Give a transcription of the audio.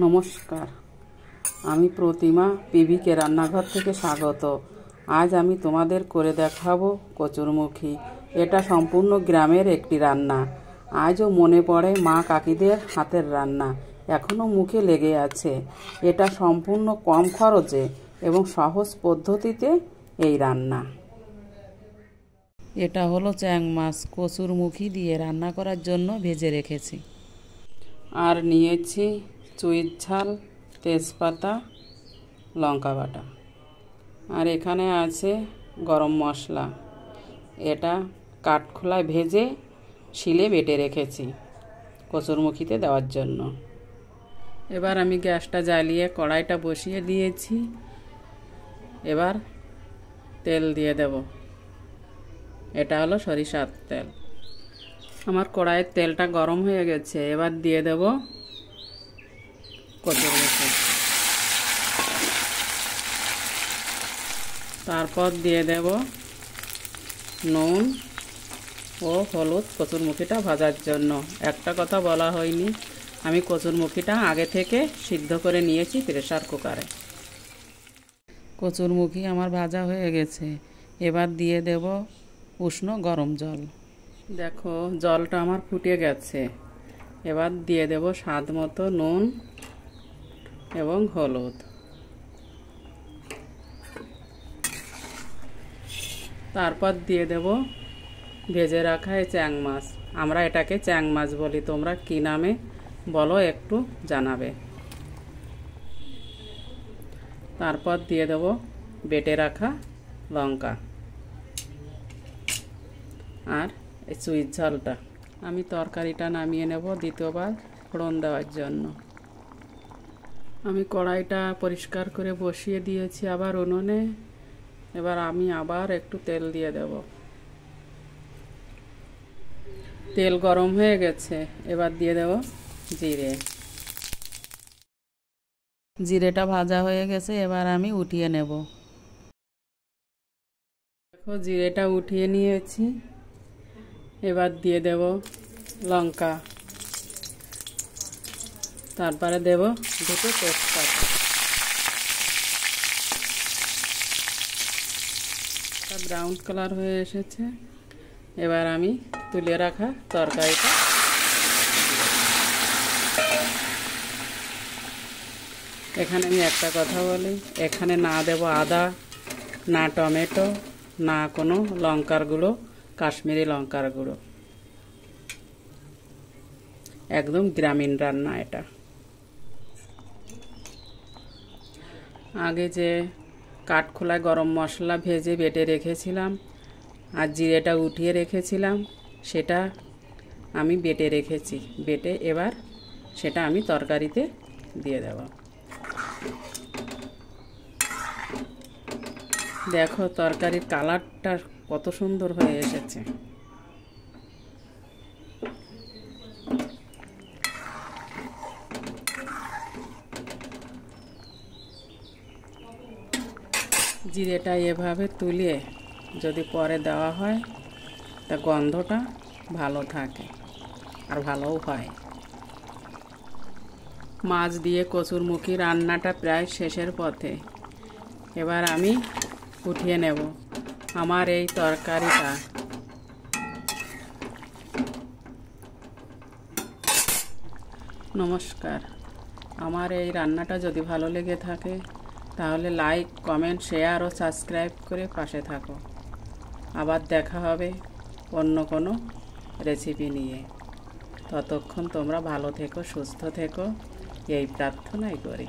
নমস্কার, আমি প্রতিমা পিভিকে রান্নাঘর থেকে স্বাগত। আজ আমি তোমাদের করে দেখাবো কচুরমুখী। এটা সম্পূর্ণ গ্রামের একটি রান্না। আজও মনে পড়ে মা কাকিদের হাতের রান্না, এখনও মুখে লেগে আছে। এটা সম্পূর্ণ কম খরচে এবং সহজ পদ্ধতিতে এই রান্না। এটা হলো চ্যাং মাছ, কচুরমুখী দিয়ে রান্না করার জন্য ভেজে রেখেছি। আর নিয়েছি চুইর ঝাল, তেজপাতা, লঙ্কা বাটা। আর এখানে আছে গরম মশলা। এটা কাঠখোলায় ভেজে শিলে বেটে রেখেছি কচুরমুখীতে দেওয়ার জন্য। এবার আমি গ্যাসটা জ্বালিয়ে কড়াইটা বসিয়ে দিয়েছি। এবার তেল দিয়ে দেব। এটা হলো সরিষার তেল। আমার কড়াইয়ের তেলটা গরম হয়ে গেছে। এবার দিয়ে দেব কচুরমুখী। তারপর দিয়ে দেব নুন ও হলুদ কচুরমুখীটা ভাজার জন্য। একটা কথা বলা হয়নি, আমি কচুরমুখীটা আগে থেকে সিদ্ধ করে নিয়েছি প্রেসার কুকারে। কচুরমুখী আমার ভাজা হয়ে গেছে। এবার দিয়ে দেব উষ্ণ গরম জল। দেখো জলটা আমার ফুটে গেছে। এবার দিয়ে দেব স্বাদ মতো নুন এবং হলুদ। তারপর দিয়ে দেব ভেজে রাখা এই চ্যাং মাছ। আমরা এটাকে চ্যাং মাছ বলি, তোমরা কী নামে বলো একটু জানাবে। তারপর দিয়ে দেব বেটে রাখা লঙ্কা আর এই চুইর ঝালটা। আমি তরকারিটা নামিয়ে নেব দ্বিতীয়বার ফোড়ন দেওয়ার জন্য। আমি কড়াইটা পরিষ্কার করে বসিয়ে দিয়েছি আবার উনুনে। এবার আমি আবার একটু তেল দিয়ে দেব। তেল গরম হয়ে গেছে। এবার দিয়ে দেব জিরে। জিরেটা ভাজা হয়ে গেছে। এবার আমি উঠিয়ে নেব। দেখো জিরেটা উঠিয়ে নিয়েছি। এবার দিয়ে দেব লঙ্কা। তারপরে দেব দুটো তেজপাতা। ব্রাউন কালার হয়ে এসেছে। এবার আমি তুলে রাখা তরকারিটা। এখানে আমি একটা কথা বলি, এখানে না দেব আদা, না টমেটো, না কোনো লঙ্কার গুঁড়ো, কাশ্মীরি লঙ্কার গুঁড়ো। একদম গ্রামীণ রান্না এটা। আগে যে কাঠখোলায় গরম মশলা ভেজে বেটে রেখেছিলাম আর জিরেটা উঠিয়ে রেখেছিলাম, সেটা আমি বেটে রেখেছি। বেটে এবার সেটা আমি তরকারিতে দিয়ে দেব। দেখো তরকারির কালারটা কত সুন্দর হয়ে এসেছে। জিরেটা এভাবে তুলে যদি পরে দেওয়া হয় তা গন্ধটা ভালো থাকে আর ভালোও হয়। মাছ দিয়ে কচুরমুখী রান্নাটা প্রায় শেষের পথে। এবার আমি উঠিয়ে নেব আমার এই তরকারিটা। নমস্কার, আমার এই রান্নাটা যদি ভালো লেগে থাকে তাহলে লাইক, কমেন্ট, শেয়ার ও সাবস্ক্রাইব করে পাশে থাকো। আবার দেখা হবে অন্য কোনো রেসিপি নিয়ে। ততক্ষণ তোমরা ভালো থেকো, সুস্থ থেকো, এই প্রার্থনাই করি।